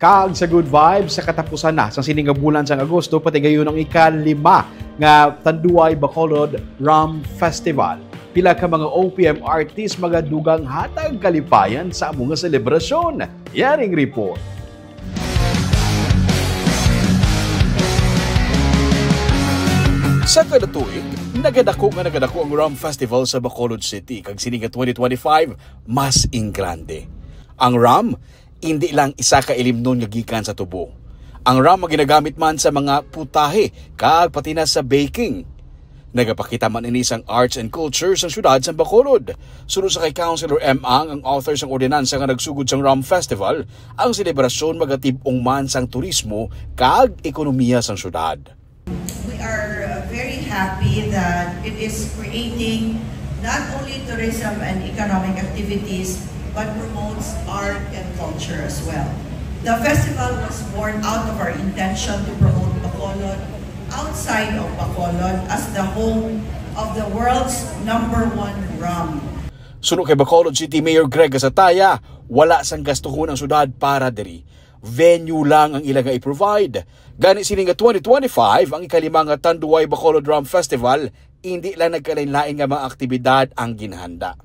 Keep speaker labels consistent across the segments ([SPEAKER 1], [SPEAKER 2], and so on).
[SPEAKER 1] Kaag sa good vibes sa katapusan na sa sining bulan sa Agosto pati gayon ang ika-5 nga Tanduay Bacolod Rum Festival. Pila ka mga OPM artists magadugang hatag kalipayan sa among selebrasyon. Yaring report. Sa kada tuig, nagadako ang Rum Festival sa Bacolod City kag sining 2025 mas ingrande. Ang rum hindi lang isa ka ilimnon nga gikan sa tubo. Ang rum ginagamit man sa mga putahe kag pati na sa baking. Nagapakita man ini sang arts and culture sa syudad sa Bacolod. Sunod sa kay Councilor M. Ang author sang ordinansa nga nagsugod sang Rum Festival, ang selebrasyon magatib-ong man sang turismo kag ekonomiya sang syudad.
[SPEAKER 2] We are very happy that it is creating not only tourism and economic activities but promotes art and culture as well. The festival was born out of our intention to promote Bacolod outside of Bacolod as the home of the world's #1 rum.
[SPEAKER 1] Sunod kay Bacolod City Mayor Greg Gasataya, wala sang gastuhon ang syudad para diri. Venue lang ang ilang i-provide. Gani sining 2025 ang ika-5 nga Tanduay Bacolod Rum Festival, hindi lang nagkalain-lain nga mga aktibidad ang ginhanda.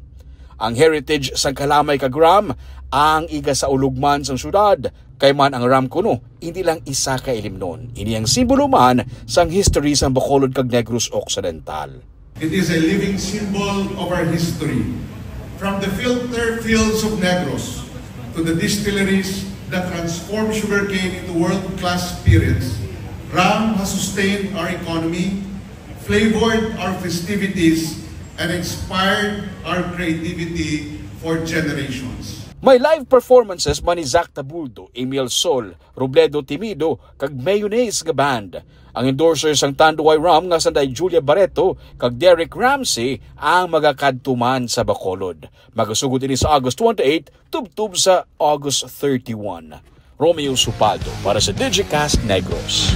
[SPEAKER 1] Ang heritage sang kalamay kag rum ang iga sa ulugman sang syudad. Kay man ang rum kuno, hindi lang isa ka ilimnon. Ini ang simbolo man sang history sang Bacolod kag Negros Occidental.
[SPEAKER 3] It is a living symbol of our history. From the filter fields of Negros to the distilleries that transform sugarcane into world-class spirits, rum has sustained our economy, flavored our festivities, and inspired our creativity for generations.
[SPEAKER 1] May live performances man ni Zach Tabuldo, Emil Sol, Robledo Timido, kag Mayonnaise nga band. Ang endorsers sang Tanduay Rum nga sanday Julia Barreto kag Derek Ramsey ang magakadtuman sa Bacolod. Magasugod ini sa August 28, tubtub sa August 31. Romeo Supaldo para sa Digicast Negros.